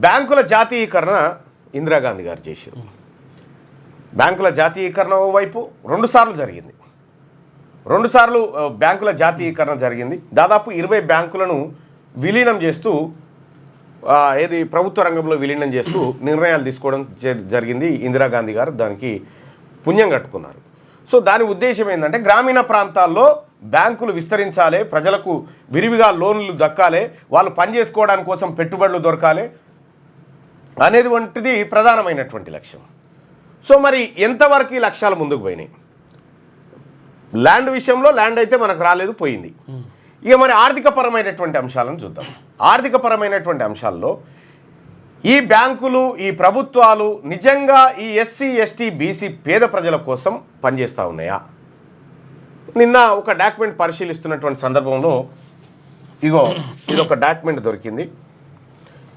బ్యాంకుల జాతీయీకరణ ఇందిరాగాంధీ గారు చేశారు. బ్యాంకుల జాతీయీకరణ ఓవైపు 2 సార్లు జరిగింది. 2 సార్లు బ్యాంకుల జాతీయీకరణ జరిగింది. దాదాపు 20 బ్యాంకులను విలీనం చేస్తూ ప్రభుత్వ రంగంలో విలీనం చేస్తూ నిర్ణయాలు తీసుకోవడం జరిగింది. ఇందిరాగాంధీ గారు దానికి పుణ్యం కట్టుకున్నారు. సో దాని ఉద్దేశం ఏంటంటే గ్రామీణ ప్రాంతాల్లో బ్యాంకులు విస్తరించాలి, ప్రజలకు విరివిగా లోన్లు దక్కాలి, వాళ్ళు పనిచేసుకోవడానికి కోసం పెట్టుబడులు దొరకాలి అనేది వంటిది ప్రధానమైనటువంటి లక్ష్యం. సో మరి ఎంతవరకు ఈ లక్ష్యాలు ముందుకు పోయినాయి? ల్యాండ్ విషయంలో ల్యాండ్ అయితే మనకు రాలేదు, పోయింది. ఇక మరి ఆర్థికపరమైనటువంటి అంశాలను చూద్దాం. ఆర్థికపరమైనటువంటి అంశాల్లో ఈ బ్యాంకులు, ఈ ప్రభుత్వాలు నిజంగా ఈ ఎస్సీ, ఎస్టీ, బీసీ పేద ప్రజల కోసం పనిచేస్తూ ఉన్నాయా? నిన్న ఒక డాక్యుమెంట్ పరిశీలిస్తున్నటువంటి సందర్భంలో ఇదొక డాక్యుమెంట్ దొరికింది.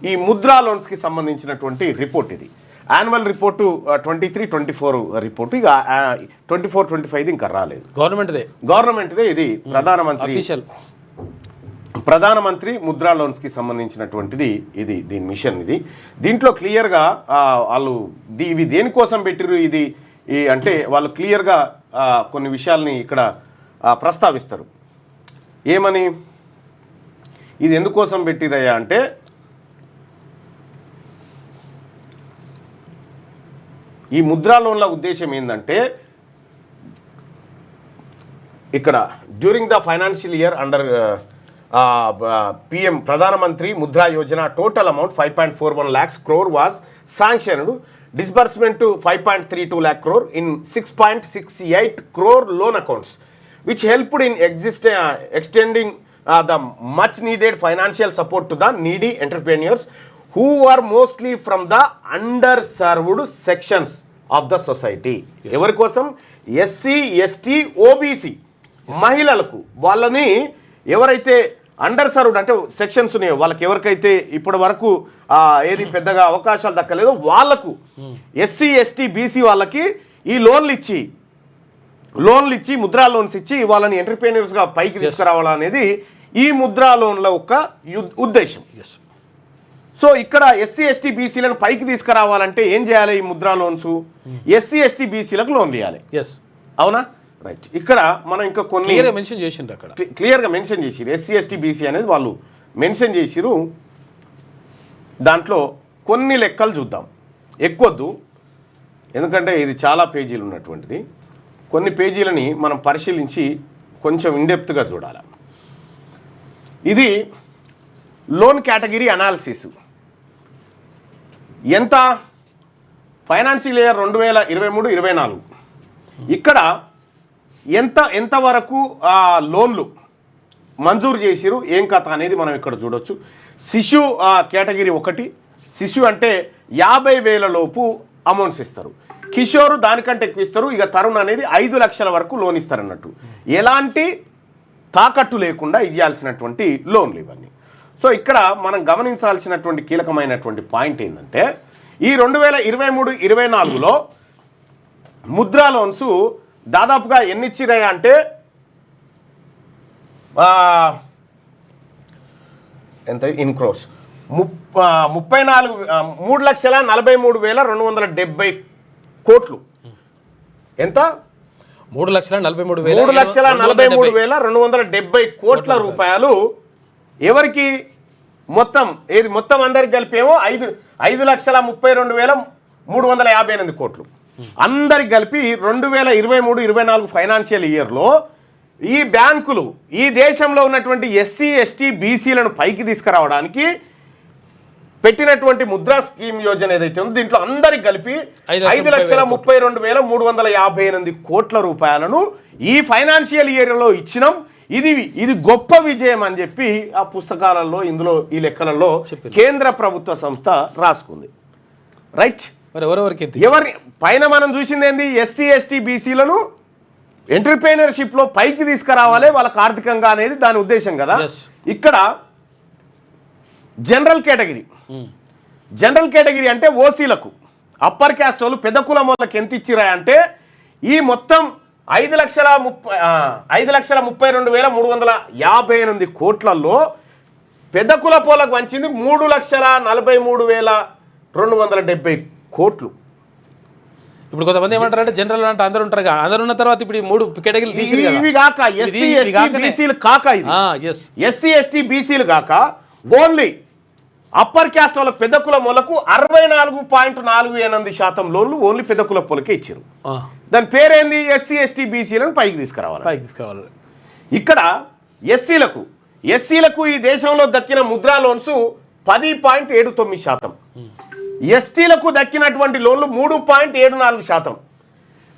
ఈ ముద్రా లోన్స్కి సంబంధించినటువంటి రిపోర్ట్ ఇది. Annual report 23-24 report. ఇక 24-25 ఇంకా రాలేదు. గవర్నమెంట్దే ఇది. ప్రధానమంత్రి ముద్రా లోన్స్కి సంబంధించినటువంటిది ఇది. దీని మిషన్ ఇది. దీంట్లో క్లియర్గా వాళ్ళు ఇవి దేనికోసం పెట్టిరు ఇది అంటే వాళ్ళు క్లియర్గా కొన్ని విషయాల్ని ఇక్కడ ప్రస్తావిస్తారు. ఏమని, ఇది ఎందుకోసం పెట్టిరయ్యా అంటే ఈ ముద్రా లోన్ల ఉద్దేశం ఏంటంటే ఇక్కడ during the financial year under PM ప్రధానమంత్రి Mudra Yojana total amount 5.41 lakhs crore was sanctioned. Disbursement to 5.32 lakh crore in 6.68 crore loan accounts, which helped in extending the much needed financial support to the needy entrepreneurs who are mostly from the underserved sections of the society. ఎవరి కోసం? SC, ST, OBC మహిళలకు. వాళ్ళని ఎవరైతే under served అంటే sections ఉన్నాయో వాళ్ళకి ఎవరికైతే ఇప్పటి వరకు ఏది పెద్దగా అవకాశాలు దక్కలేదో వాళ్ళకు, ఎస్సీ, ఎస్టీ, బీసీ వాళ్ళకి ఈ లోన్లు ఇచ్చి ముద్రా లోన్స్ ఇచ్చి వాళ్ళని ఎంటర్‌ప్రెన్యూర్స్గా పైకి తీసుకురావాలనేది ఈ ముద్రా లోన్ల యొక్క ఉద్దేశం. సో ఇక్కడ ఎస్సీ, ఎస్టీ, బీసీలను పైకి తీసుకురావాలంటే ఏం చేయాలి? ఈ ముద్రా లోన్స్ ఎస్సీ, ఎస్టీ, బీసీలకు లోన్లు ఇవ్వాలి. అవునా? రైట్. ఇక్కడ మనం ఇంకా కొన్ని క్లియర్గా మెన్షన్ చేసిరు. ఎస్సీ, ఎస్టీ, బీసీ అనేది వాళ్ళు మెన్షన్ చేసిరు. దాంట్లో కొన్ని లెక్కలు చూద్దాం. ఎక్కువద్దు, ఎందుకంటే ఇది చాలా పేజీలు ఉన్నటువంటిది. కొన్ని పేజీలని మనం పరిశీలించి కొంచెం ఇన్డెప్త్గా చూడాలి. ఇది లోన్ కేటగిరీ అనాలిసిస్. ఎంత? ఫైనాన్షియల్ ఇయర్ 2023-24 ఇక్కడ ఎంతవరకు లోన్లు మంజూరు చేసిరు, ఏం కథ అనేది మనం ఇక్కడ చూడొచ్చు. శిశు కేటగిరీ 1. శిశు అంటే 50,000 లోపు అమౌంట్స్ ఇస్తారు. కిషోరు దానికంటే ఎక్కువ ఇస్తారు. ఇక తరుణ్ అనేది 5 లక్షల వరకు లోన్ ఇస్తారన్నట్టు. ఎలాంటి తాకట్టు లేకుండా ఇవ్వాల్సినటువంటి లోన్లు ఇవన్నీ. సో ఇక్కడ మనం గమనించాల్సినటువంటి కీలకమైనటువంటి పాయింట్ ఏంటంటే ఈ 2023-24లో ముద్రా లోన్స్ దాదాపుగా ఎన్ని ఇచ్చిరాయా అంటే ఎంత ఇన్ క్రోర్స్ 3,43,270 కోట్లు. ఎంత? 3,43,270 కోట్ల రూపాయలు ఎవరికి? మొత్తం అందరికి కలిపేమో 5,32,358 కోట్లు. అందరికి కలిపి 2023-24 ఫైనాన్షియల్ ఇయర్లో ఈ బ్యాంకులు ఈ దేశంలో ఉన్నటువంటి ఎస్సీ, ఎస్టీ, బీసీలను పైకి తీసుకురావడానికి పెట్టినటువంటి ముద్రా స్కీమ్ యోజన ఏదైతే ఉందో దీంట్లో అందరికి కలిపి 5,32,358 కోట్ల రూపాయలను ఈ ఫైనాన్షియల్ ఇయర్లో ఇచ్చినాం. ఇది గొప్ప విజయం అని చెప్పి ఆ పుస్తకాలలో, ఇందులో ఈ లెక్కలలో కేంద్ర ప్రభుత్వ సంస్థ రాసుకుంది. రైట్. ఎవరి పైన మనం చూసింది ఏంది? ఎస్సీ, ఎస్టీ, బీసీలను ఎంటర్‌ప్రెన్యూర్‌షిప్లో పైకి తీసుకురావాలి వాళ్ళకి ఆర్థికంగా అనేది దాని ఉద్దేశం కదా. ఇక్కడ జనరల్ కేటగిరీ అంటే ఓసీలకు, అప్పర్ క్యాస్ట్ వాళ్ళు, పెద్ద కులం వాళ్ళకి ఎంత ఇచ్చిరా అంటే ఈ మొత్తం 5,32,358 కోట్లలో పెద్ద కులపోలకు వంచింది 3,43,270 కోట్లు. ఇప్పుడు కొంతమంది ఏమంటారు అంటే జనరల్ అంటే అందరూ ఉంటారు, అందరు ఉన్న తర్వాత ఇప్పుడు 3 కేటగిరీలు తీసి ఇవి కాక ఎస్సీ ఎస్టీ బీసీలు కాక ఇది ఎస్సీ ఎస్టీ బీసీలు కాక ఓన్లీ అప్పర్ క్యాస్ట్ వాళ్ళకు పెద్ద కులం వాళ్ళకు 64.48% లోన్లు ఓన్లీ పెద్ద కులపోలకే ఇచ్చారు. దాని పేరేంది? ఎస్సీ ఎస్టీ బీసీలను పైకి తీసుకురావాలి. ఇక్కడ ఎస్సీలకు ఈ దేశంలో దక్కిన ముద్రా లోన్స్ 10.79%, ఎస్టీలకు దక్కినటువంటి లోన్లు 3.74%,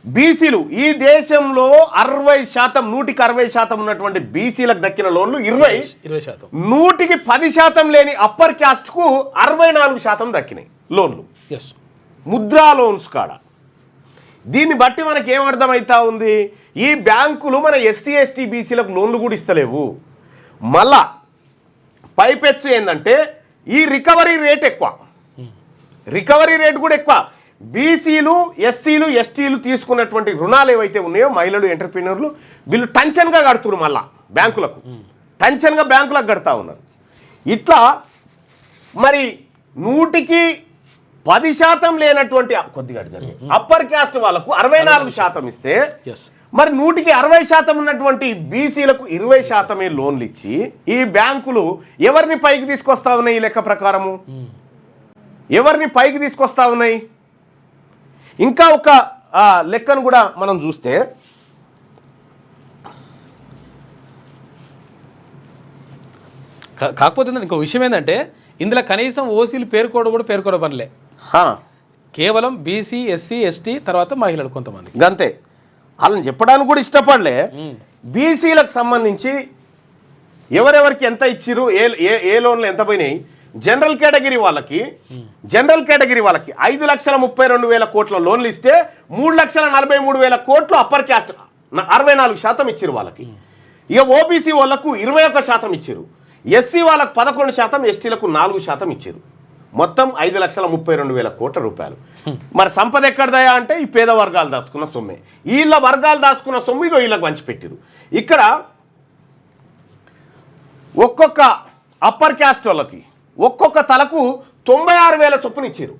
బీసీలు ఈ దేశంలో 60%, 100% ఉన్నటువంటి బీసీలకు దక్కిన లోన్లు 20%, 110% లేని అప్పర్ క్యాస్ట్ కు 64% దక్కినాయి లోన్లు, ముద్రా లోన్స్ కాడ. దీన్ని బట్టి మనకి ఏమర్థమవుతా ఉంది? ఈ బ్యాంకులు మన ఎస్సీ ఎస్టీ బీసీలకు లోన్లు కూడా ఇస్తలేవు. మళ్ళా పైపెచ్చు ఏంటంటే ఈ రికవరీ రేట్ ఎక్కువ, రికవరీ రేట్ కూడా ఎక్కువ. బీసీలు ఎస్సీలు ఎస్టీలు తీసుకున్నటువంటి రుణాలు ఏవైతే ఉన్నాయో మహిళలు ఎంటర్ప్రీనర్లు వీళ్ళు టెన్షన్గా కడుతున్నారు, మళ్ళా బ్యాంకులకు టెన్షన్గా బ్యాంకులకు కడతా ఉన్నారు. ఇట్లా మరి 100% లేనటువంటి కొద్దిగా జరిగింది అప్పర్ క్యాస్ట్ వాళ్ళకు 64% ఇస్తే మరి 160% ఉన్నటువంటి బీసీలకు 20% లోన్లు ఇచ్చి ఈ బ్యాంకులు ఎవరిని పైకి తీసుకొస్తా ఉన్నాయి? ఈ లెక్క ప్రకారము ఎవరిని పైకి తీసుకొస్తా ఉన్నాయి? ఇంకా ఒక లెక్కను కూడా మనం చూస్తే కాకపోతే ఇంకో విషయం ఏంటంటే ఇందులో కనీసం ఓసీలు పేర్కోవడం పనిలే, కేవలం బీసీ ఎస్సీ ఎస్టీ తర్వాత మహిళలు కొంతమంది గంతే. వాళ్ళని చెప్పడానికి కూడా ఇష్టపడలే. బీసీలకు సంబంధించి ఎవరెవరికి ఎంత ఇచ్చిరు, ఏ లోన్లు ఎంత పోయినాయి? జనరల్ కేటగిరీ వాళ్ళకి 5,32,000 కోట్ల లోన్లు ఇస్తే 3,43,000 కోట్లు అప్పర్ క్యాస్ట్ 64% ఇచ్చిరు వాళ్ళకి. ఇక ఓబీసీ వాళ్ళకు 21% ఇచ్చిరు, ఎస్సీ వాళ్ళకు 11%, ఎస్టీలకు 4% ఇచ్చిరు. మొత్తం 5,32,000 కోట్ల రూపాయలు. మరి సంపద ఎక్కడదయా అంటే ఈ పేద వర్గాలు దాచుకున్న సొమ్మే. వీళ్ళ వర్గాలు దాచుకున్న సొమ్ము ఇగో వీళ్ళకి పంచిపెట్టిరు. ఇక్కడ ఒక్కొక్క అప్పర్ క్యాస్ట్ వాళ్ళకి ఒక్కొక్క తలకు 96,000 చొప్పున ఇచ్చారు,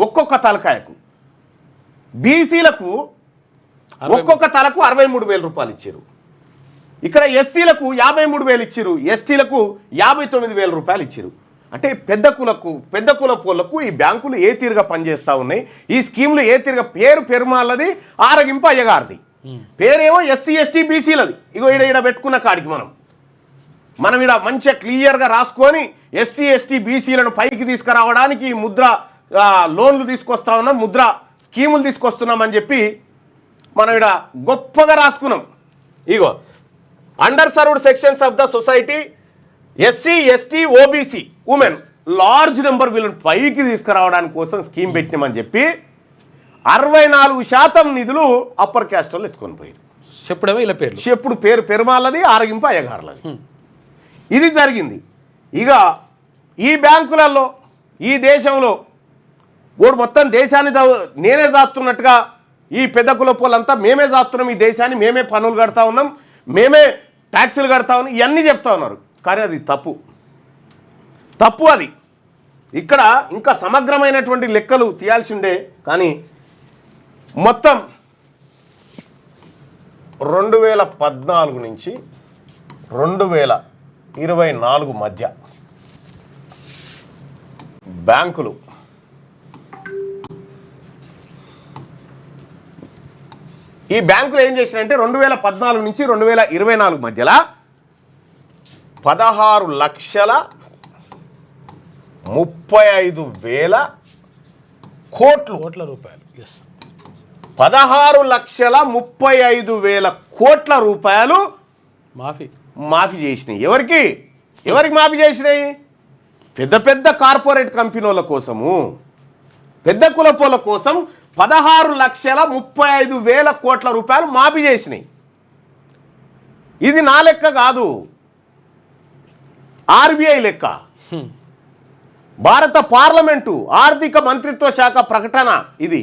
ఒక్కొక్క తలకాయకు. బీసీలకు ఒక్కొక్క తలకు 63,000 రూపాయలు ఇచ్చారు. ఇక్కడ ఎస్సీలకు 53,000 ఇచ్చారు, ఎస్టీలకు 59,000 రూపాయలు ఇచ్చారు. అంటే పెద్ద కులపోళ్లకు ఈ బ్యాంకులు ఏ తీరుగా పనిచేస్తూ ఉన్నాయి, ఈ స్కీములు ఏ తీరుగా పెరుమాలది ఆరగింపు అయ్యగారిది, పేరేమో ఎస్సీ ఎస్టీ బీసీలది. ఇగో ఈడ పెట్టుకున్న కాడికి మనం ఇక్కడ మంచిగా క్లియర్గా రాసుకొని ఎస్సీ ఎస్టీ బీసీలను పైకి తీసుకురావడానికి ముద్ర లోన్లు తీసుకొస్తా ఉన్నాం, ముద్ర స్కీములు తీసుకొస్తున్నామని చెప్పి మనం ఇక్కడ గొప్పగా రాసుకున్నాం. ఇగో under served sections of the society SC ST OBC women large number వీళ్ళని పైకి తీసుకురావడానికి కోసం స్కీమ్ పెట్టినామని చెప్పి 64% నిధులు అప్పర్ క్యాస్ట్ వాళ్ళు ఎత్తుకొని పోయారు. చెప్పుడు పెరుమాలది ఆరగింపు అయ్యగారులది. ఇది జరిగింది. ఇక ఈ బ్యాంకులలో ఈ దేశంలో ఓడు మొత్తం దేశాన్ని నేనే జాతున్నట్టుగా ఈ పెద్ద కులపోళ్ళంతా మేమే జాతున్నాం, ఈ దేశాన్ని మేమే పన్నులు కడతా ఉన్నాం, మేమే ట్యాక్సులు కడతా ఉన్నాం, ఇవన్నీ చెప్తా ఉన్నారు. కానీ అది తప్పు అది. ఇక్కడ ఇంకా సమగ్రమైనటువంటి లెక్కలు తీయాల్సి ఉండే. కానీ మొత్తం 2014 నుంచి 2024 మధ్య బ్యాంకులు ఈ బ్యాంకులు ఏం చేసినాయంటే 2014 నుంచి 2024 మధ్యలో 16,35,000 కోట్ల రూపాయలు 16,35,000 కోట్ల రూపాయలు మాఫీ చేసినాయి. ఎవరికి మాఫీ చేసినాయి? పెద్ద కార్పొరేట్ కంపెనీల కోసము, పెద్ద కులపోల కోసం 16,35,000 కోట్ల రూపాయలు మాఫీ చేసినాయి. ఇది నా లెక్క కాదు, ఆర్బీఐ లెక్క. భారత పార్లమెంటు ఆర్థిక మంత్రిత్వ శాఖ ప్రకటన ఇది.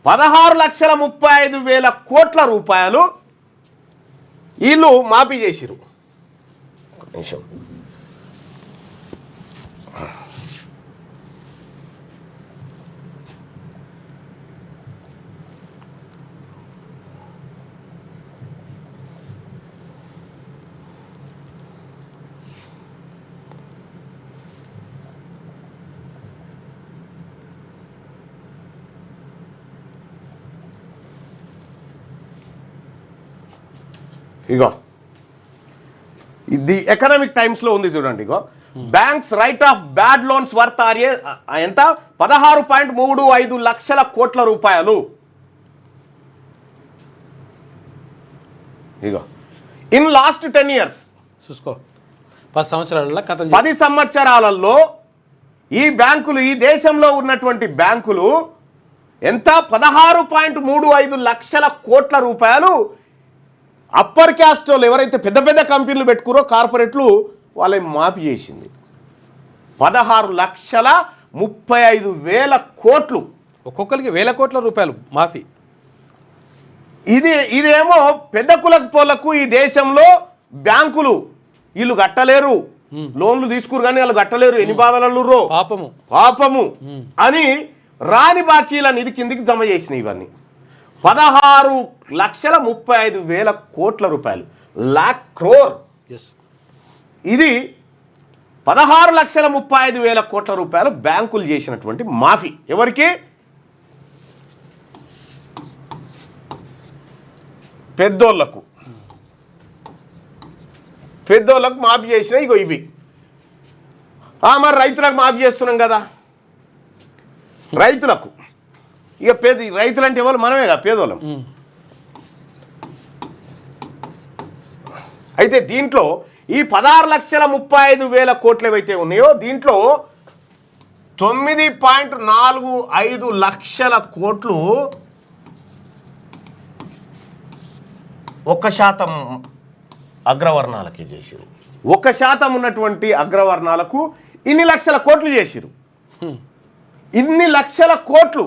16,35,000 కోట్ల రూపాయలు వీళ్ళు మాఫీ చేసిరు. ఇగో ది ఎకనామిక్ టైమ్స్లో ఉంది చూడండి. ఇగో banks write off bad loans worth ఆర్ఏ ఎంత 16.35 లక్షల కోట్ల రూపాయలు. ఇగో ఇన్ లాస్ట్ 10 years చూసుకో 10 సంవత్సరాలలో కథ 10 సంవత్సరాలలో ఈ బ్యాంకులు, ఈ దేశంలో ఉన్నటువంటి బ్యాంకులు ఎంత 16.35 లక్షల కోట్ల రూపాయలు అప్పర్ క్యాస్ట్ వాళ్ళు ఎవరైతే పెద్ద పెద్ద కంపెనీలు పెట్టుకురో కార్పొరేట్లు వాళ్ళని మాఫీ చేసింది. 16,35,000 కోట్లు, ఒక్కొక్కరికి 1000 కోట్ల రూపాయలు మాఫీ. ఇదేమో పెద్ద కులపోళ్లకు ఈ దేశంలో బ్యాంకులు వీళ్ళు కట్టలేరు, లోన్లు తీసుకురు కానీ వాళ్ళు కట్టలేరు, ఎన్ని బాధలు పాపము అని రాని బాకీల నిధి కిందికి జమ చేసినాయి. ఇవన్నీ 16,35,000 కోట్ల రూపాయలు, లాక్ క్రోర్. ఇది 16,35,000 కోట్ల రూపాయలు బ్యాంకులు చేసినటువంటి మాఫీ. ఎవరికి? పెద్దోళ్లకు మాఫీ చేసిన. ఇగో ఇవి మరి రైతులకు మాఫీ చేస్తున్నాం కదా. రైతులకు ఇక రైతులు అంటే ఎవరు? మనమే కదా పేదోళ్ళం. అయితే దీంట్లో ఈ 16,35,000 కోట్లు ఏవైతే ఉన్నాయో దీంట్లో 9.45 లక్షల కోట్లు 1% అగ్రవర్ణాలకే చేసిరు. 1% ఉన్నటువంటి అగ్రవర్ణాలకు ఇన్ని లక్షల కోట్లు చేసిరు. ఇన్ని లక్షల కోట్లు.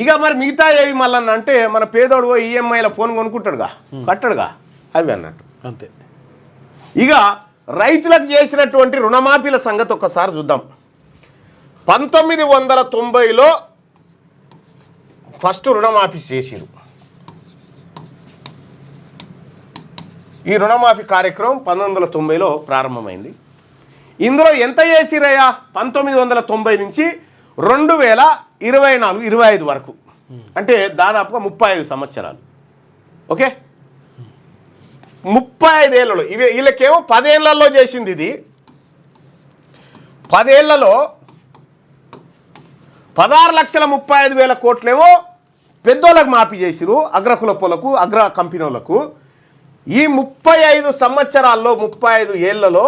ఇక మరి మిగతా ఏవి మళ్ళీ అంటే మన పేదోడు ఈఎంఐల ఫోన్ కొనుక్కుంటాడుగా, కట్టడుగా, అవి అన్నట్టు అంతే. ఇక రైతులకు చేసినటువంటి రుణమాఫీల సంగతి ఒక్కసారి చూద్దాం. 1990లో ఫస్ట్ రుణమాఫీ చేసిరు. ఈ రుణమాఫీ కార్యక్రమం 1990లో ప్రారంభమైంది. ఇందులో ఎంత చేసిరయ్యా? 1990 నుంచి 2024-25 వరకు, అంటే దాదాపుగా 35 సంవత్సరాలు. ఓకే, 35 ఏళ్లలో వీళ్ళకేమో 10 ఏళ్లలో చేసింది. ఇది 10 ఏళ్లలో 16,35,000 కోట్లేమో పెద్దోళ్ళకు మాఫీ చేసిరు, అగ్రకులపోలకు, అగ్ర కంపెనీలకు. ఈ 35 సంవత్సరాల్లో 35 ఏళ్లలో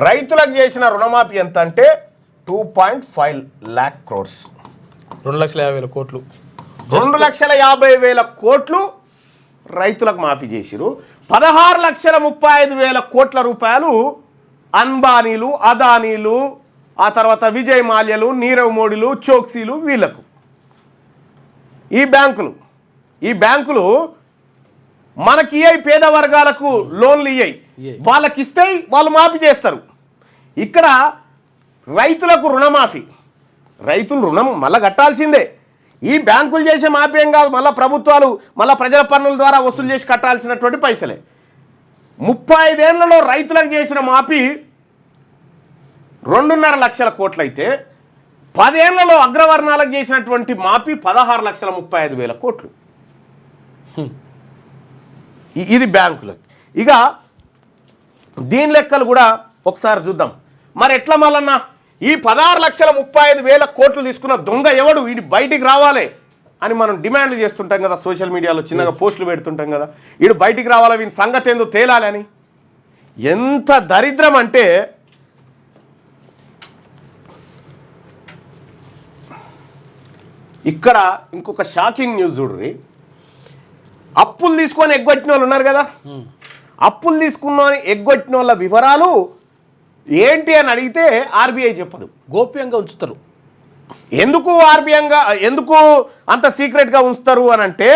రైతులకు చేసిన రుణమాఫీ ఎంత అంటే 2.5 lakh crores, 2,50,000 కోట్లు. 2,50,000 కోట్లు రైతులకు మాఫీ చేసిరు. 16,35,000 కోట్ల రూపాయలు అంబానీలు, అదానీలు, ఆ తర్వాత విజయ్ మాల్యలు, నీరవ్ మోడీలు, చోక్సీలు, వీళ్ళకు. ఈ బ్యాంకులు మనకి ఇయ్యాయి, పేద వర్గాలకు లోన్లు ఇయ్యాయి, వాళ్ళకి ఇస్తాయి, వాళ్ళు మాఫీ చేస్తారు. ఇక్కడ రైతులకు రుణమాఫీ, రైతులు రుణం మళ్ళీ కట్టాల్సిందే. ఈ బ్యాంకులు చేసే మాఫీ ఏం కాదు, మళ్ళీ ప్రభుత్వాలు మళ్ళీ ప్రజల పన్నుల ద్వారా వసూలు చేసి కట్టాల్సినటువంటి పైసలే. 35 ఏళ్లలో రైతులకు చేసిన మాఫీ 2.5 లక్షల కోట్లు అయితే 10 ఏళ్లలో అగ్రవర్ణాలకు చేసినటువంటి మాఫీ 16,35,000 కోట్లు. ఇది బ్యాంకులకు. ఇక దీని లెక్కలు కూడా ఒకసారి చూద్దాం. మరి ఎట్లా మళ్ళన్నా ఈ 16,35,000 కోట్లు తీసుకున్న దొంగ ఎవడు, వీడి బయటికి రావాలి అని మనం డిమాండ్లు చేస్తుంటాం కదా, సోషల్ మీడియాలో చిన్నగా పోస్టులు పెడుతుంటాం కదా, వీడు బయటికి రావాలి, వీని సంగతి ఏందో తేలాలి అని. ఎంత దరిద్రం అంటే ఇక్కడ ఇంకొక షాకింగ్ న్యూస్ చూడ్రి. అప్పులు తీసుకొని ఎగ్గొట్టిన వాళ్ళు ఉన్నారు కదా, అప్పులు తీసుకున్న ఎగ్గొట్టిన వాళ్ళ వివరాలు ఏంటి అని అడిగితే ఆర్బీఐ చెప్పదు, గోప్యంగా ఉంచుతారు. ఎందుకు అంత సీక్రెట్గా ఉంచుతారు అని అంటే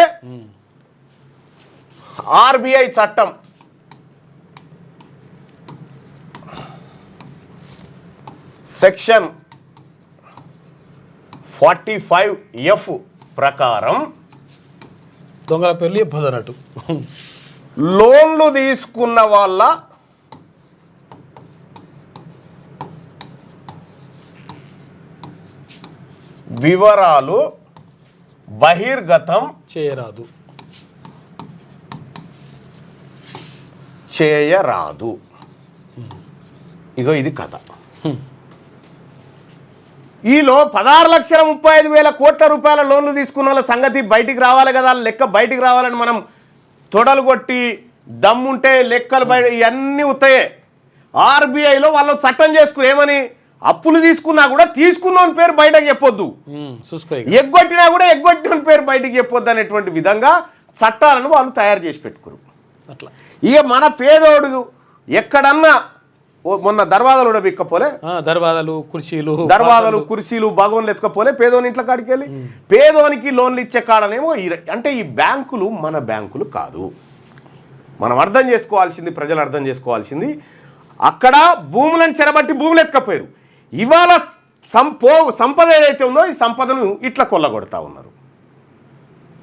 ఆర్బీఐ చట్టం సెక్షన్ 45F ప్రకారం దొంగల పేర్లు చెప్పదు అన్నట్టు. లోన్లు తీసుకున్న వాళ్ళ వివరాలు బహిర్గతం చేయరాదు. ఇగో ఇది కథ. ఈలో 16,35,000 కోట్ల రూపాయల లోన్లు తీసుకున్న వాళ్ళ సంగతి బయటికి రావాలి కదా, లెక్క బయటికి రావాలని మనం తొడలు కొట్టి దమ్ముంటే లెక్కలు బయట ఇవన్నీ ఉత్తాయే. ఆర్బీఐలో వాళ్ళు చట్టం చేసుకుని ఏమని, అప్పులు తీసుకున్నా కూడా తీసుకున్న పేరు బయటకు చెప్పొద్దు, ఎగ్గొట్టినా కూడా ఎగ్గొట్టిన పేరు బయటకు చెప్పొద్దు అనేటువంటి విధంగా చట్టాలను వాళ్ళు తయారు చేసి పెట్టుకురు. అట్లా ఇక మన పేదోడు ఎక్కడన్నా మొన్న దర్వాజాలు కూడా బిక్కపోలే, దర్వాజాలు కుర్చీలు భగవన్లు ఎత్తుకపోలే పేదోని ఇంట్లో కాడికి వెళ్ళి, పేదోనికి లోన్లు ఇచ్చే కాడనేమో అంటే ఈ బ్యాంకులు మన బ్యాంకులు కాదు. మనం అర్థం చేసుకోవాల్సింది, ప్రజలు అర్థం చేసుకోవాల్సింది, అక్కడ భూములను చెరబట్టి భూములు ఎత్తుకపోయారు. ఇవాళ సంపద ఏదైతే ఉందో ఈ సంపదను ఇట్లా కొల్లగొడతా ఉన్నారు.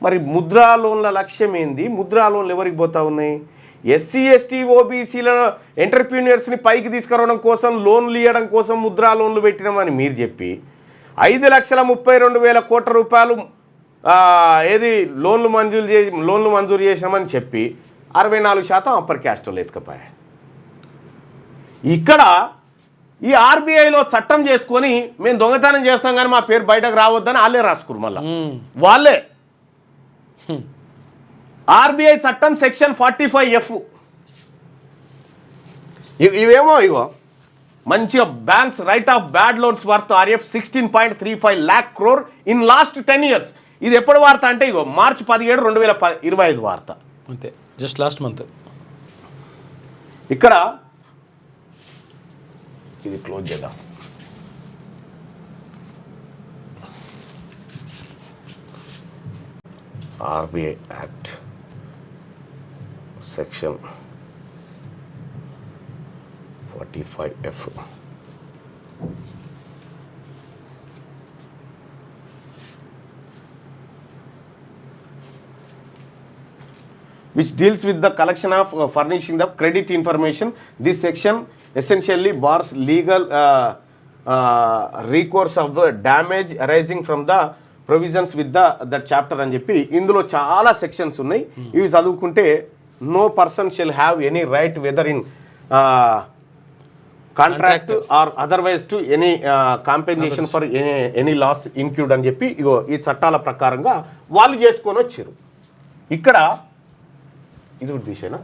మరి ముద్రా లోన్ల లక్ష్యం ఏంది? ముద్రా లోన్లు ఎవరికి పోతా ఉన్నాయి? ఎస్సీ ఎస్టీ ఓబీసీల ఎంటర్ప్రీనియర్స్ని పైకి తీసుకురావడం కోసం, లోన్లు ఇవ్వడం కోసం ముద్రా లోన్లు పెట్టినామని మీరు చెప్పి 5,32,000 కోట్ల రూపాయలు ఏది లోన్లు మంజూరు చేసినామని చెప్పి 64% అప్పర్ క్యాస్ట్ వాళ్ళు ఎత్తుకపోయాయి. ఇక్కడ ఈ ఆర్బీఐలో చట్టం చేసుకొని మేము దొంగతనం చేస్తాం కానీ మా పేరు బయటకు రావద్దని వాళ్ళే రాసుకురు. మళ్ళా వాళ్ళే ఆర్బీఐ చట్టం సెక్షన్ 45F ఇవేమో ఇగో మంచిగా banks write off bad loans worth RF 16.35 lakh crore in last 10 years. ఇది ఎప్పుడు వార్త అంటే ఇగో మార్చి 17, 2025 వార్త, అంతే, జస్ట్ లాస్ట్ మంత్. ఇక్కడ ఇది క్లోజ్ చేద్దాం. RBI Act Section 45F. Which deals with the collection of furnishing the credit information. This section essentially bars legal recourse of the damage arising from the provisions with that chapter అని చెప్పి ఇందులో చాలా sections ఉన్నాయి. ఇవి చదువుకుంటే no person shall have any right whether in contract or otherwise to any compensation for any loss include అని చెప్పి ఇగో ఈ చట్టాల ప్రకారంగా వాళ్ళు చేసుకొని వచ్చారు. ఇక్కడ ఇది దిశనా,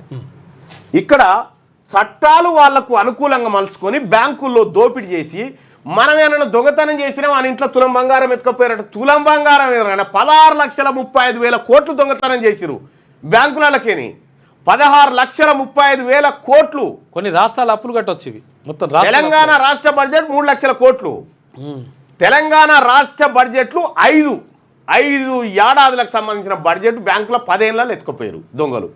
ఇక్కడ చట్టాలు వాళ్లకు అనుకూలంగా మలుచుకొని బ్యాంకుల్లో దోపిడీ చేసి మనం ఏమైనా దొంగతనం చేసినా మన ఇంట్లో తులం బంగారం ఎత్తుకపోయారట. తులం బంగారం ఏదైనా 16,35,000 కోట్లు దొంగతనం చేసిరు బ్యాంకులకేని. 16,35,000 కోట్లు. కొన్ని రాష్ట్రాలు అప్పులు కట్టొచ్చు. మొత్తం తెలంగాణ రాష్ట్ర బడ్జెట్ 3 లక్షల కోట్లు. తెలంగాణ రాష్ట్ర బడ్జెట్లు 5 ఏడాదులకు సంబంధించిన బడ్జెట్ బ్యాంకులో 10 ఏళ్ళలో ఎత్తుకపోయారు దొంగలు.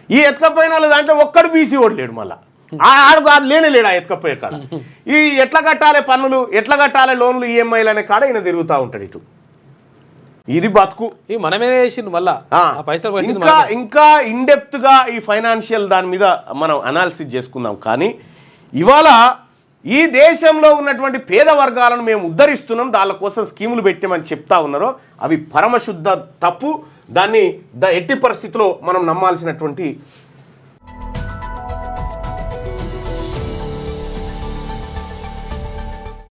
ఈ ఎత్తుకపోయిన వాళ్ళు దాంట్లో ఒక్కడు బీసీ ఓడలేడు. మళ్ళా ఆడు లేడు ఆ ఎత్తుకపోయే కాడ. ఈ ఎట్లా కట్టాలి పన్నులు, ఎట్లా కట్టాలి లోన్లు, ఈఎంఐలు అనే కాడ ఈయన తిరుగుతూ ఉంటాడు ఇటు. ఇది బతుకు. మనమే చేసింది మళ్ళా ఇంకా ఇన్డెప్త్ గా ఈ ఫైనాన్షియల్ దాని మీద మనం అనాలిసిస్ చేసుకుందాం. కానీ ఇవాళ ఈ దేశంలో ఉన్నటువంటి పేద వర్గాలను మేము ఉద్ధరిస్తున్నాం, దాని కోసం స్కీములు పెట్టామని చెప్తా ఉన్నారో అవి పరమశుద్ధ తప్పు. దాన్ని ఎట్టి పరిస్థితిలో మనం నమ్మాల్సినటువంటి